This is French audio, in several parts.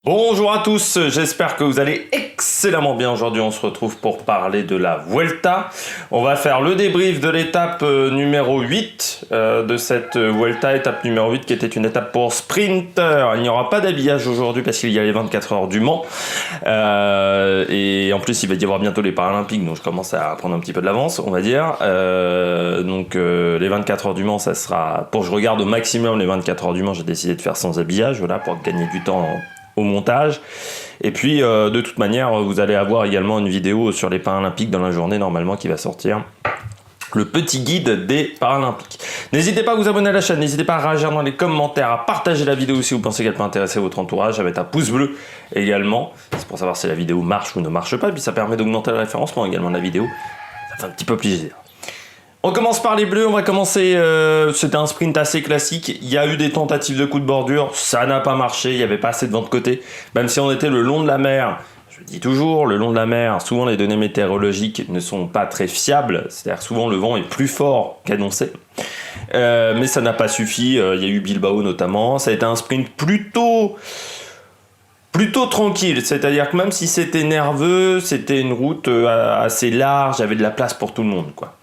Bonjour à tous, j'espère que vous allez excellemment bien. Aujourd'hui on se retrouve pour parler de la Vuelta. On va faire le débrief de l'étape numéro 8 de cette Vuelta, étape numéro 8 qui était une étape pour sprinter. Il n'y aura pas d'habillage aujourd'hui parce qu'il y a les 24 heures du Mans. Et en plus il va y avoir bientôt les Paralympiques, donc je commence à prendre un petit peu de l'avance on va dire. Les 24 heures du Mans, ça sera, pour que je regarde au maximum les 24 heures du Mans, j'ai décidé de faire sans habillage, voilà, pour gagner du temps au montage. Et puis de toute manière vous allez avoir également une vidéo sur les Paralympiques dans la journée normalement qui va sortir, le petit guide des Paralympiques. N'hésitez pas à vous abonner à la chaîne, n'hésitez pas à réagir dans les commentaires, à partager la vidéo si vous pensez qu'elle peut intéresser votre entourage, à mettre un pouce bleu également, c'est pour savoir si la vidéo marche ou ne marche pas, et puis ça permet d'augmenter le référencement également de la vidéo, ça fait un petit peu plaisir. On commence par les bleus, on va commencer, c'était un sprint assez classique, il y a eu des tentatives de coups de bordure, ça n'a pas marché, il n'y avait pas assez de vent de côté, même si on était le long de la mer, je dis toujours, le long de la mer, souvent les données météorologiques ne sont pas très fiables, c'est-à-dire souvent le vent est plus fort qu'annoncé, mais ça n'a pas suffi, il y a eu Bilbao notamment, ça a été un sprint plutôt tranquille, c'est-à-dire que même si c'était nerveux, c'était une route assez large, il y avait de la place pour tout le monde, quoi.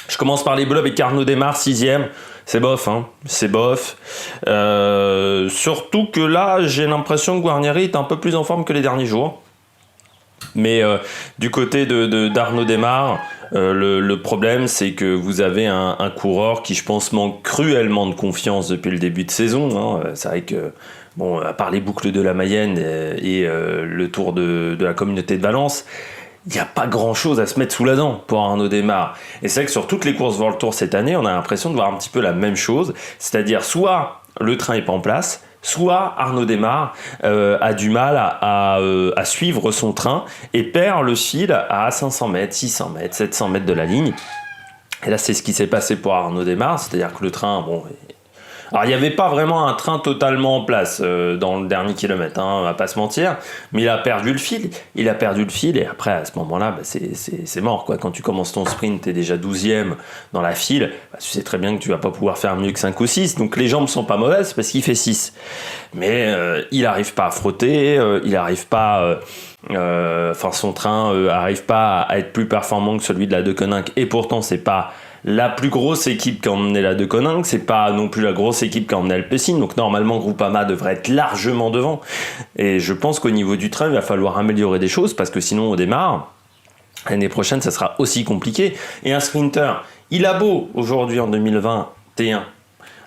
Je commence par les bleus avec Arnaud Démare, 6ème. C'est bof, hein. C'est bof. Surtout que là, j'ai l'impression que Guarnieri est un peu plus en forme que les derniers jours. Mais du côté d'Arnaud Démare, le problème, c'est que vous avez un coureur qui, je pense, manque cruellement de confiance depuis le début de saison. Hein. C'est vrai que, bon, à part les boucles de la Mayenne et le tour de la communauté de Valence, il n'y a pas grand chose à se mettre sous la dent pour Arnaud Démare. Et c'est vrai que sur toutes les courses World Tour cette année, on a l'impression de voir un petit peu la même chose. C'est-à-dire soit le train n'est pas en place, soit Arnaud Démare a du mal à suivre son train et perd le fil à 500 mètres, 600 mètres, 700 mètres de la ligne. Et là, c'est ce qui s'est passé pour Arnaud Démare. C'est-à-dire que le train, bon... Alors, il n'y avait pas vraiment un train totalement en place dans le dernier kilomètre, hein, on va pas se mentir, mais il a perdu le fil. Et après, à ce moment-là, bah, c'est mort, quoi. Quand tu commences ton sprint, tu es déjà 12e dans la file, bah, tu sais très bien que tu vas pas pouvoir faire mieux que 5 ou 6, donc les jambes sont pas mauvaises parce qu'il fait 6. Mais il n'arrive pas à frotter, il n'arrive pas... son train arrive pas à être plus performant que celui de la Deceuninck, et pourtant, c'est pas... la plus grosse équipe qui a emmené la Deceuninck, c'est pas non plus la grosse équipe qui a emmené Alpecin, donc normalement Groupama devrait être largement devant. Et je pense qu'au niveau du train, il va falloir améliorer des choses parce que sinon on démarre. L'année prochaine, ça sera aussi compliqué. Et un sprinter, il a beau aujourd'hui en 2021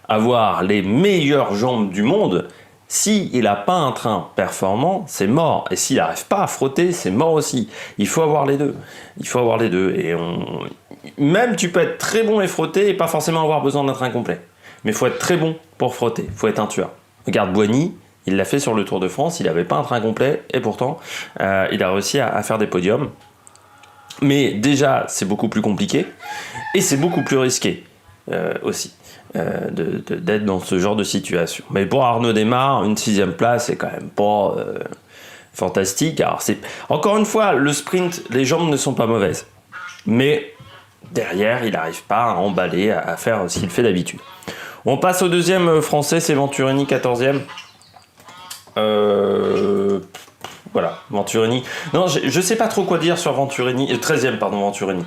avoir les meilleures jambes du monde, s'il n'a pas un train performant, c'est mort. Et s'il n'arrive pas à frotter, c'est mort aussi. Il faut avoir les deux. Et même tu peux être très bon et frotter et pas forcément avoir besoin d'un train complet. Mais il faut être très bon pour frotter. Il faut être un tueur. Regarde Boigny, il l'a fait sur le Tour de France. Il n'avait pas un train complet et pourtant, il a réussi à faire des podiums. Mais déjà, c'est beaucoup plus compliqué et c'est beaucoup plus risqué aussi. D'être dans ce genre de situation. Mais pour Arnaud Démare, une 6ème place, c'est quand même pas fantastique. Alors encore une fois, le sprint, les jambes ne sont pas mauvaises. Mais derrière, il n'arrive pas à emballer, à faire ce qu'il fait d'habitude. On passe au deuxième français, c'est Venturini, 14e. Voilà, Venturini. Non, je sais pas trop quoi dire sur Venturini. 13e, pardon, Venturini.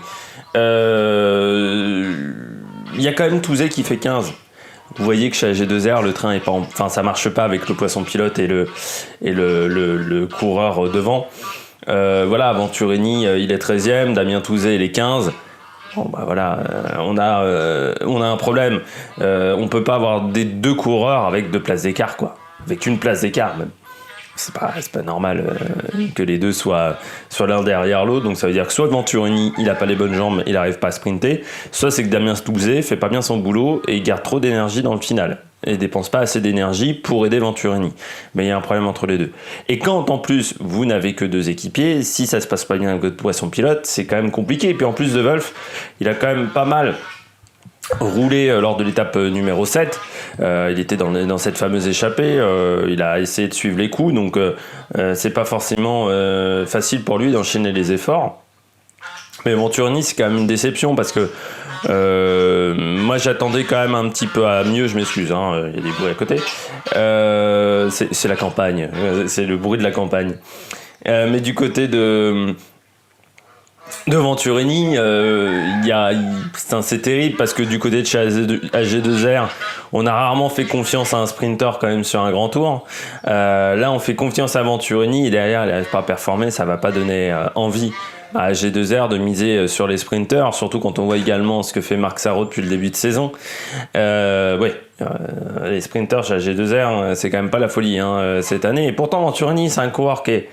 Il y a quand même Touzé qui fait 15. Vous voyez que chez G2R, le train est pas enfin, ça marche pas avec le poisson pilote et le coureur devant. Voilà, Venturini, il est 13e, Damien Touzé, il est 15. Bon, bah voilà, on a un problème. On peut pas avoir des deux coureurs avec 2 places d'écart, quoi. Avec une place d'écart, même. C'est pas normal que les deux soient l'un derrière l'autre, donc ça veut dire que soit Venturini il a pas les bonnes jambes, il arrive pas à sprinter, soit c'est que Damien Touzé fait pas bien son boulot et il garde trop d'énergie dans le final et dépense pas assez d'énergie pour aider Venturini. Mais il y a un problème entre les deux. Et quand en plus vous n'avez que 2 équipiers, si ça se passe pas bien avec votre poisson pilote, c'est quand même compliqué. Et puis en plus de Wolf, il a quand même pas mal roulé lors de l'étape numéro 7, il était dans cette fameuse échappée, il a essayé de suivre les coups, donc c'est pas forcément facile pour lui d'enchaîner les efforts. Mais Venturini, c'est quand même une déception parce que moi j'attendais quand même un petit peu à mieux, je m'excuse, hein, il y a des bruits à côté. C'est la campagne, c'est le bruit de la campagne. Mais du côté de Venturini, c'est terrible parce que du côté de chez AG2R, on a rarement fait confiance à un sprinter quand même sur un grand tour. Là, on fait confiance à Venturini et derrière, il n'arrive pas à performer, ça va pas donner envie à AG2R de miser sur les sprinters, surtout quand on voit également ce que fait Marc Sarraud depuis le début de saison. Les sprinters chez AG2R, c'est quand même pas la folie cette année. Et pourtant, Venturini, c'est un coureur qui est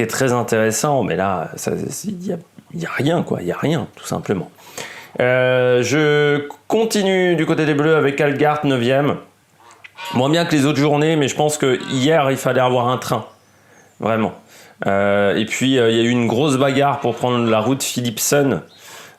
très intéressant, mais là, il y a rien, quoi. Il y a rien, tout simplement. Je continue du côté des Bleus avec Algart 9e. Moins bien que les autres journées, mais je pense que hier, il fallait avoir un train. Vraiment. Et puis, il y a eu une grosse bagarre pour prendre la route Philipsen,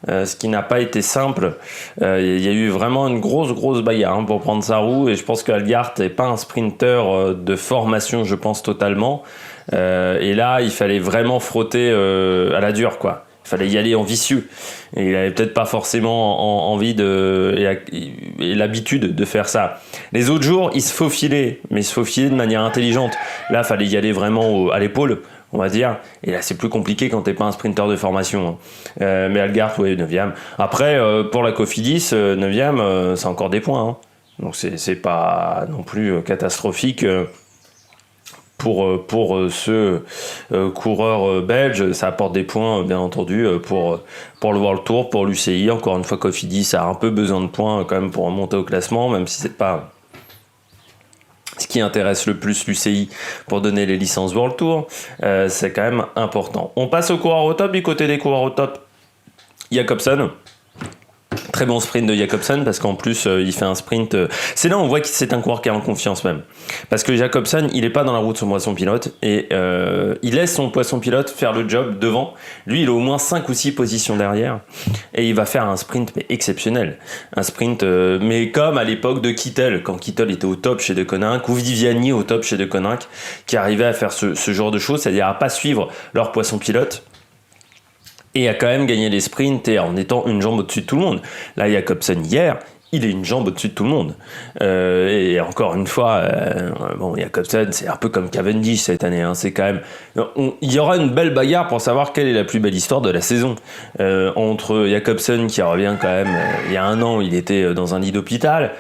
ce qui n'a pas été simple. Il y a eu vraiment une grosse bagarre pour prendre sa roue, et je pense qu'Algart n'est pas un sprinter de formation, je pense, totalement. Et là, il fallait vraiment frotter à la dure, quoi. Il fallait y aller en vicieux. Et il avait peut-être pas forcément envie et l'habitude de faire ça. Les autres jours, il se faufilait, mais il se faufilait de manière intelligente. Là, il fallait y aller vraiment à l'épaule, on va dire. Et là, c'est plus compliqué quand t'es pas un sprinter de formation. Mais Algart, ouais, 9e. Après, pour la Cofidis, 9e, c'est encore des points. Donc, c'est pas non plus catastrophique. Pour ce coureur belge, ça apporte des points, bien entendu, pour le World Tour, pour l'UCI. Encore une fois, Cofidis a un peu besoin de points quand même pour remonter au classement, même si c'est pas ce qui intéresse le plus l'UCI pour donner les licences World Tour. C'est quand même important. On passe au coureur au top. Du côté des coureurs au top, Jakobsen. Très bon sprint de Jakobsen parce qu'en plus il fait un sprint. C'est là où on voit que c'est un coureur qui est en confiance même. Parce que Jakobsen, il est pas dans la roue de son poisson pilote et il laisse son poisson pilote faire le job devant. Lui, il a au moins 5 ou 6 positions derrière et il va faire un sprint mais exceptionnel. Un sprint mais comme à l'époque de Kittel, quand Kittel était au top chez De Koninck ou Viviani au top chez De Koninck, qui arrivait à faire ce genre de choses, c'est-à-dire à pas suivre leur poisson pilote. Et a quand même gagné les sprints et en étant une jambe au-dessus de tout le monde. Là, Jakobsen, hier, il est une jambe au-dessus de tout le monde. Et encore une fois, Jakobsen, c'est un peu comme Cavendish cette année. C'est quand même... il y aura une belle bagarre pour savoir quelle est la plus belle histoire de la saison. Entre Jakobsen, qui revient quand même... il y a un an, il était dans un lit d'hôpital.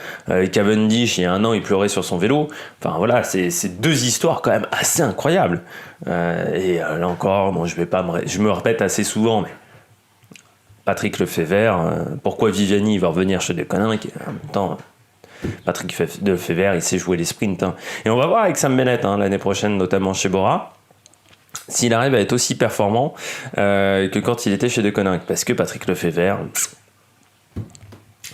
Cavendish, il y a un an, il pleurait sur son vélo. Enfin voilà, c'est deux histoires quand même assez incroyables. Là encore, je me répète assez souvent, mais Patrick Lefebvre, pourquoi Viviani va revenir chez De Koninck, en même temps, Patrick Lefebvre, il sait jouer les sprints. Et on va voir avec Sam Bennett l'année prochaine, notamment chez Bora, s'il arrive à être aussi performant que quand il était chez De Koninck. Parce que Patrick Lefebvre,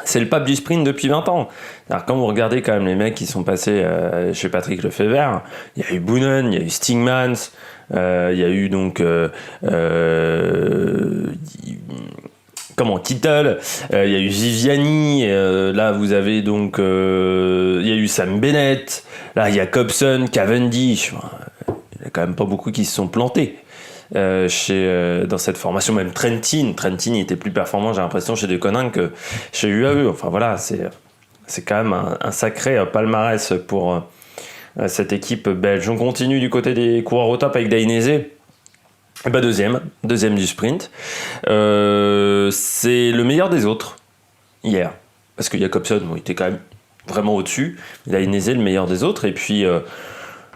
c'est le pape du sprint depuis 20 ans. Alors quand vous regardez quand même les mecs qui sont passés chez Patrick Lefebvre, il y a eu Boonen, il y a eu Stingmans, il y a eu donc Kittel, il y a eu Viviani, là vous avez donc il y a eu Sam Bennett, là Jakobsen, Cavendish, il y a quand même pas beaucoup qui se sont plantés. Dans cette formation, même Trentin il était plus performant, j'ai l'impression, chez De Koninck que chez UAE. Enfin voilà, c'est quand même un sacré palmarès pour cette équipe belge. On continue du côté des coureurs au top avec Dainese. Deuxième du sprint. C'est le meilleur des autres hier, parce que Jakobsen, il était quand même vraiment au-dessus. Dainese, le meilleur des autres, et puis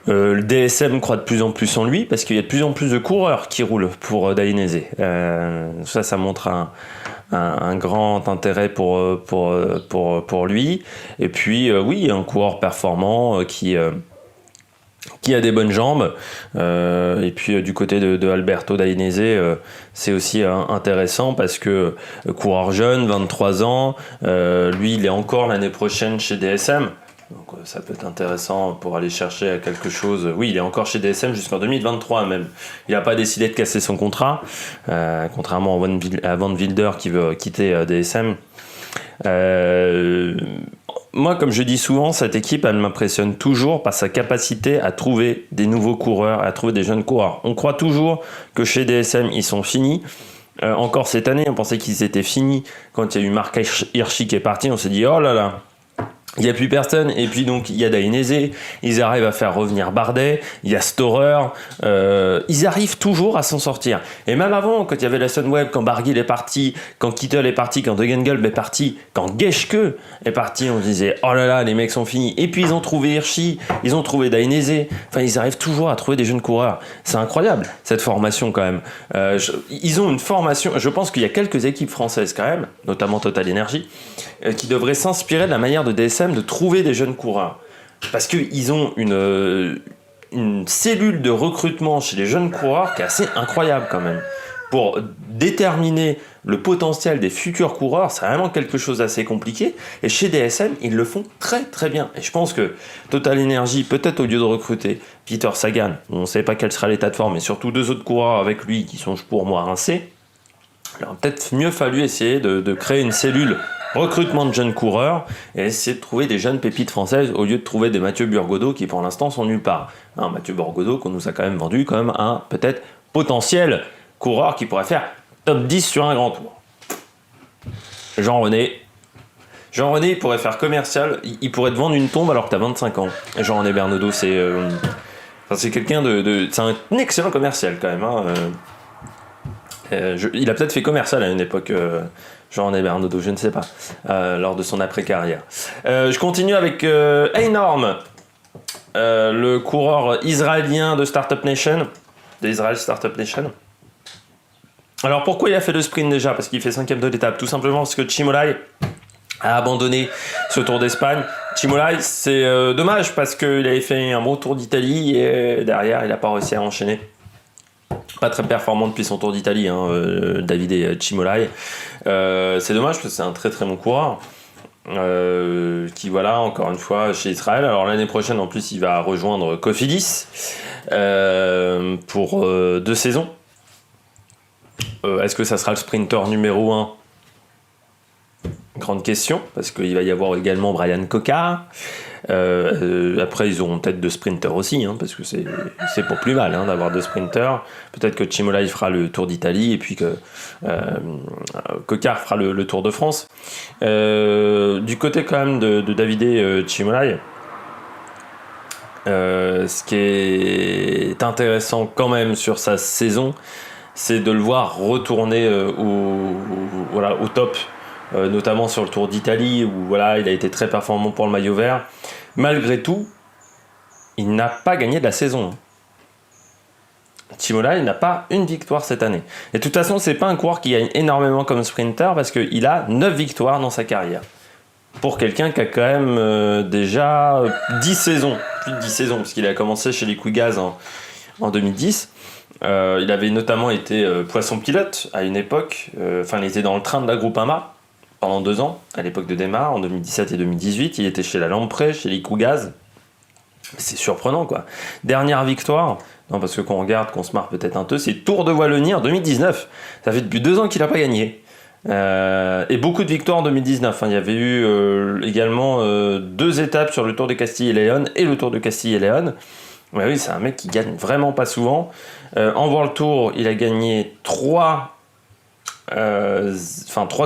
le DSM croit de plus en plus en lui parce qu'il y a de plus en plus de coureurs qui roulent pour Dainese. Ça montre un grand intérêt pour lui. Et puis oui, un coureur performant qui a des bonnes jambes. Et puis du côté de Alberto Dainese, c'est aussi intéressant parce que coureur jeune, 23 ans, lui il est encore l'année prochaine chez DSM. Donc ça peut être intéressant pour aller chercher quelque chose. Oui, il est encore chez DSM jusqu'en 2023 même. Il n'a pas décidé de casser son contrat, contrairement à Van Wilder qui veut quitter DSM. Moi, comme je dis souvent, cette équipe, elle m'impressionne toujours par sa capacité à trouver des nouveaux coureurs, à trouver des jeunes coureurs. On croit toujours que chez DSM, ils sont finis. Encore cette année, on pensait qu'ils étaient finis. Quand il y a eu Marc Hirschi qui est parti, on s'est dit oh là là, il n'y a plus personne. Et puis donc il y a Dainese, ils arrivent à faire revenir Bardet, il y a Storer, ils arrivent toujours à s'en sortir. Et même avant, quand il y avait la Sunweb, quand Barguil est parti, quand Kittel est parti, quand Degenkolb est parti, quand Geschke est parti, on se disait oh là là, les mecs sont finis. Et puis ils ont trouvé Hirschi, ils ont trouvé Dainese, enfin ils arrivent toujours à trouver des jeunes coureurs. C'est incroyable cette formation quand même. Ils ont une formation, je pense qu'il y a quelques équipes françaises quand même, notamment Total Energy, qui devraient s'inspirer de la manière de DSM de trouver des jeunes coureurs. Parce qu'ils ont une cellule de recrutement chez les jeunes coureurs qui est assez incroyable quand même. Pour déterminer le potentiel des futurs coureurs, c'est vraiment quelque chose d'assez compliqué. Et chez DSM, ils le font très très bien. Et je pense que Total Energy, peut-être au lieu de recruter Peter Sagan, on ne sait pas quel sera l'état de forme, mais surtout 2 autres coureurs avec lui qui sont pour moi rincés, il aurait peut-être mieux fallu essayer de créer une cellule recrutement de jeunes coureurs et essayer de trouver des jeunes pépites françaises au lieu de trouver des Mathieu Burgodeau qui pour l'instant sont nulle part. Mathieu Burgodeau qu'on nous a quand même vendu comme un peut-être potentiel coureur qui pourrait faire top 10 sur un grand tour. Jean-René il pourrait faire commercial, il pourrait te vendre une tombe alors que tu as 25 ans. Jean-René Bernaudot c'est quelqu'un c'est un excellent commercial quand même. Il a peut-être fait commercial à une époque, Jean-René Bernaudot, je ne sais pas, lors de son après-carrière. Je continue avec Einorm, le coureur israélien de Startup Nation, d'Israël Startup Nation. Alors pourquoi il a fait le sprint déjà ? Parce qu'il fait 5e de l'étape, tout simplement parce que Chimolai a abandonné ce Tour d'Espagne. Chimolai, c'est dommage parce qu'il avait fait un bon Tour d'Italie et derrière il n'a pas réussi à enchaîner. Pas très performant depuis son Tour d'Italie, Davide Chimolai. C'est dommage parce que c'est un très très bon coureur qui voilà encore une fois chez Israël. Alors l'année prochaine en plus il va rejoindre Cofidis pour 2 saisons. Est-ce que ça sera le sprinter numéro 1 ? Grande question, parce qu'il va y avoir également Brian Cocard. Après, ils auront peut-être 2 sprinters aussi, parce que c'est pour plus mal d'avoir 2 sprinters. Peut-être que Chimolai fera le Tour d'Italie et puis que Cocard fera le Tour de France. Du côté quand même de Davide Chimolai, ce qui est intéressant quand même sur sa saison, c'est de le voir retourner au top. Notamment sur le Tour d'Italie où voilà, il a été très performant pour le maillot vert. Malgré tout, il n'a pas gagné de la saison. Chimolai n'a pas une victoire cette année. Et de toute façon, c'est pas un coureur qui gagne énormément comme sprinter parce qu'il a 9 victoires dans sa carrière. Pour quelqu'un qui a quand même déjà 10 saisons, plus de 10 saisons, parce qu'il a commencé chez les Quiggaz en 2010. Il avait notamment été poisson pilote à une époque. Il était dans le train de la Groupama pendant 2 ans, à l'époque de Démarre, en 2017 et 2018. Il était chez la Lamprey, chez les Quiggaz. C'est surprenant, quoi. Dernière victoire, parce que qu'on regarde, qu'on se marre peut-être un peu, c'est Tour de Wallonie en 2019. Ça fait depuis 2 ans qu'il n'a pas gagné. Et beaucoup de victoires en 2019. Il y avait eu également 2 étapes sur le Tour de Castille et Léon et le Tour de Castille et Léon. Mais oui, c'est un mec qui gagne vraiment pas souvent. En World Tour, il a gagné 3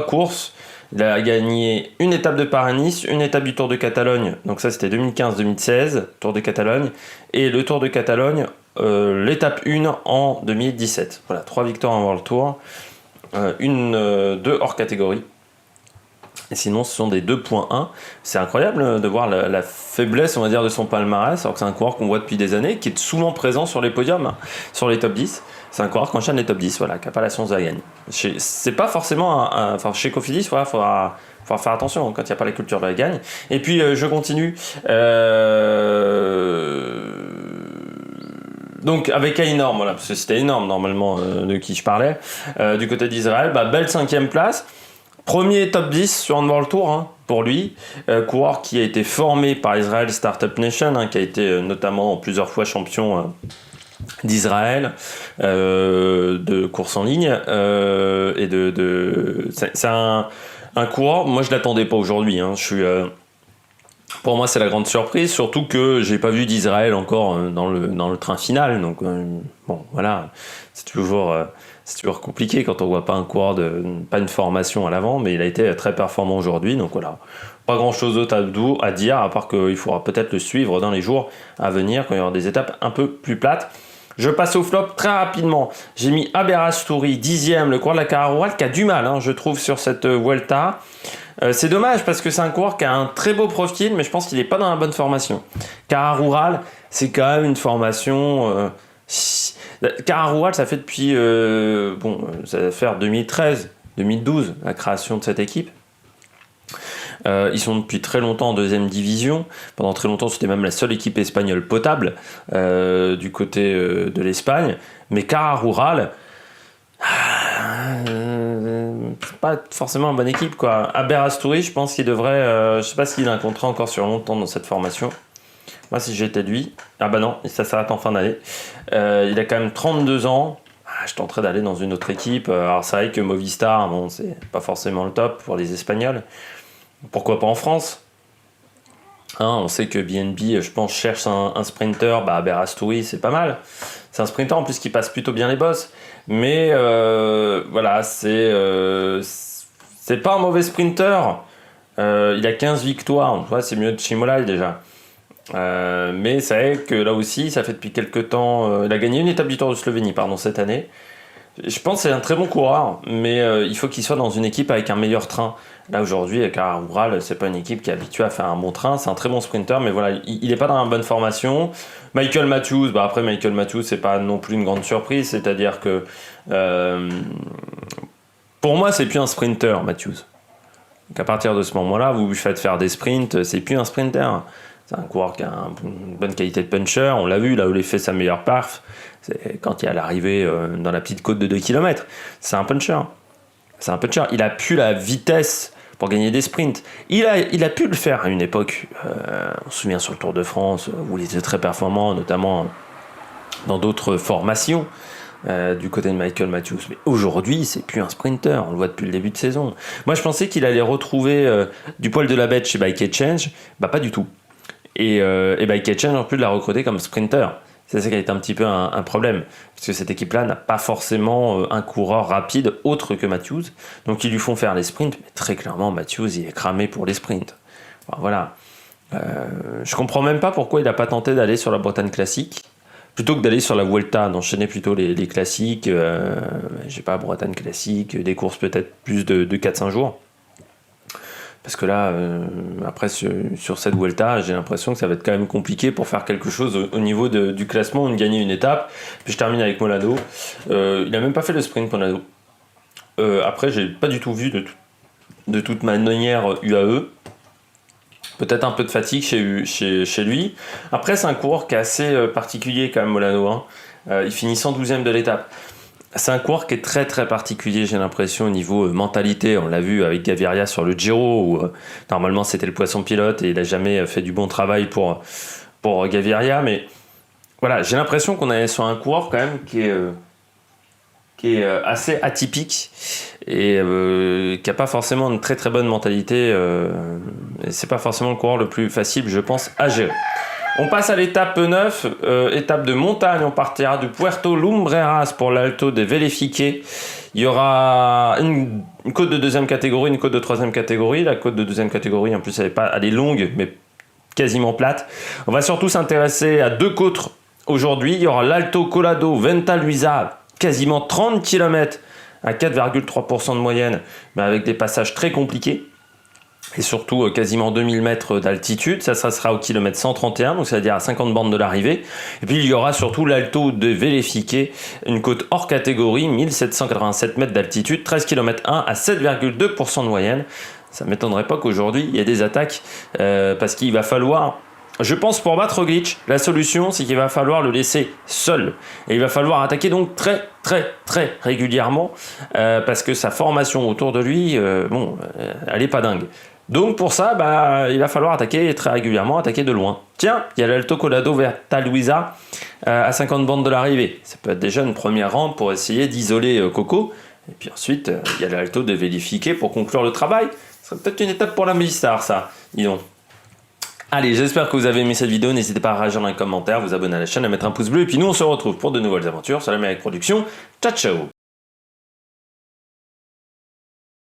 courses. Il a gagné une étape de Paris-Nice, une étape du Tour de Catalogne, donc ça c'était 2015-2016, Tour de Catalogne, et le Tour de Catalogne, l'étape 1 en 2017. Voilà, 3 victoires en World Tour, 2 hors catégorie. Et sinon, ce sont des 2.1. C'est incroyable de voir la faiblesse, on va dire, de son palmarès, alors que c'est un coureur qu'on voit depuis des années, qui est souvent présent sur les podiums, sur les top 10. C'est un coureur qui enchaîne les top 10, voilà, qui n'a pas la chance de la gagner. C'est pas forcément chez Cofidis, voilà, faudra faire attention quand il n'y a pas la culture de la gagne. Et puis, je continue. Donc avec Einorm, voilà, parce que c'était énorme normalement de qui je parlais, du côté d'Israël, belle 5e place. Premier top 10 sur un World Tour pour lui, coureur qui a été formé par Israel Startup Nation, qui a été notamment plusieurs fois champion d'Israël de course en ligne et c'est un coureur. Moi je l'attendais pas aujourd'hui. Je Pour moi, c'est la grande surprise, surtout que j'ai pas vu d'Israël encore dans le train final. Donc, bon, voilà, c'est toujours compliqué quand on voit pas un coureur, pas une formation à l'avant, mais il a été très performant aujourd'hui. Donc voilà, pas grand chose d'autre à dire, à part qu'il faudra peut-être le suivre dans les jours à venir, quand il y aura des étapes un peu plus plates. Je passe au flop très rapidement. J'ai mis Aberastouri, 10e, le coureur de la Cara Rural, qui a du mal, je trouve, sur cette Vuelta. C'est dommage parce que c'est un coureur qui a un très beau profil, mais je pense qu'il n'est pas dans la bonne formation. Cara Rural, c'est quand même une formation. Cara Rural, ça fait depuis. Ça va faire 2013, 2012, la création de cette équipe. Ils sont depuis très longtemps en deuxième division. Pendant très longtemps, c'était même la seule équipe espagnole potable du côté de l'Espagne. Mais Cara Rural. C'est pas forcément une bonne équipe, quoi. Aberastouri, je pense qu'il devrait. Je sais pas s'il a un contrat encore sur longtemps dans cette formation. Moi, si j'étais lui. Ah bah non, ça s'arrête en fin d'année. Il a quand même 32 ans. Je tenterais d'aller dans une autre équipe. Alors, c'est vrai que Movistar, bon, c'est pas forcément le top pour les Espagnols. Pourquoi pas en France? On sait que BNB, je pense, cherche un sprinter. Aberastouri, c'est pas mal. C'est un sprinter en plus qui passe plutôt bien les bosses. Mais voilà, c'est pas un mauvais sprinter. Il a 15 victoires. C'est mieux de Chimolai déjà. Mais c'est vrai que là aussi, ça fait depuis quelques temps. Il a gagné une étape du Tour de Slovénie, cette année. Je pense que c'est un très bon coureur, mais il faut qu'il soit dans une équipe avec un meilleur train. Là aujourd'hui, Cara Rural, c'est pas une équipe qui est habituée à faire un bon train. C'est un très bon sprinter, mais voilà, il n'est pas dans la bonne formation. Michael Matthews, après Michael Matthews, c'est pas non plus une grande surprise. C'est-à-dire que pour moi, c'est plus un sprinter, Matthews. Donc à partir de ce moment-là, vous lui faites faire des sprints, c'est plus un sprinter. C'est un coureur qui a une bonne qualité de puncher. On l'a vu, là où il fait sa meilleure perf, c'est quand il est à l'arrivée dans la petite côte de 2 km. C'est un puncher. Il a pu la vitesse pour gagner des sprints. Il a pu le faire à une époque. On se souvient sur le Tour de France, où il était très performant, notamment dans d'autres formations. Du côté de Michael Matthews. Mais aujourd'hui, c'est plus un sprinter. On le voit depuis le début de saison. Moi, je pensais qu'il allait retrouver du poil de la bête chez Bike Exchange. Pas du tout. Et Bike Exchange, en plus, de la recruter comme sprinter. C'est ça qui a été un petit peu un problème. Parce que cette équipe-là n'a pas forcément un coureur rapide autre que Matthews. Donc, ils lui font faire les sprints. Mais très clairement, Matthews, il est cramé pour les sprints. Voilà. Je comprends même pas pourquoi il n'a pas tenté d'aller sur la Bretagne classique. Plutôt que d'aller sur la Vuelta, d'enchaîner plutôt les classiques. Bretagne classique, des courses peut-être plus de 4-5 jours. Parce que là, après, sur cette Vuelta, j'ai l'impression que ça va être quand même compliqué pour faire quelque chose au niveau du classement, de gagner une étape. Puis je termine avec Molano. Il n'a même pas fait le sprint, Molano. Après, j'ai pas du tout vu de toute manière UAE. Peut-être un peu de fatigue chez lui. Après, c'est un coureur qui est assez particulier quand même, Molano. Il finit 112e de l'étape. C'est un coureur qui est très très particulier, j'ai l'impression, au niveau mentalité. On l'a vu avec Gaviria sur le Giro, où normalement c'était le poisson pilote et il n'a jamais fait du bon travail pour Gaviria. Mais voilà, j'ai l'impression qu'on est sur un coureur quand même qui est assez atypique et qui n'a pas forcément une très très bonne mentalité. Et c'est pas forcément le coureur le plus facile, je pense, à gérer. On passe à l'étape 9, étape de montagne. On partira de Puerto Lumbreras pour l'Alto de Vellifique. Il y aura une côte de deuxième catégorie, une côte de troisième catégorie. La côte de deuxième catégorie, en plus, elle est longue, mais quasiment plate. On va surtout s'intéresser à 2 côtes aujourd'hui. Il y aura l'Alto Colado Venta Luisa, quasiment 30 km à 4,3% de moyenne, mais avec des passages très compliqués. Et surtout quasiment 2000 mètres d'altitude, ça sera au kilomètre 131, donc c'est-à-dire à 50 bornes de l'arrivée. Et puis il y aura surtout l'Alto de Vellifique, une côte hors catégorie, 1787 mètres d'altitude, 13 km 1 à 7,2% de moyenne. Ça ne m'étonnerait pas qu'aujourd'hui il y ait des attaques, parce qu'il va falloir... Je pense pour battre Roglic, la solution c'est qu'il va falloir le laisser seul. Et il va falloir attaquer donc très très très régulièrement, parce que sa formation autour de lui, elle est pas dingue. Donc pour ça, il va falloir attaquer très régulièrement, attaquer de loin. Tiens, il y a l'Alto Colado Venta Luisa à 50 bornes de l'arrivée. Ça peut être déjà une première rampe pour essayer d'isoler Coco. Et puis ensuite, il y a l'Alto de Vellifique pour conclure le travail. Ce serait peut-être une étape pour la Movistar, ça, dis donc. Allez, j'espère que vous avez aimé cette vidéo. N'hésitez pas à réagir dans les commentaires, vous abonner à la chaîne, à mettre un pouce bleu. Et puis nous, on se retrouve pour de nouvelles aventures sur l'Amérique Production. Ciao, ciao!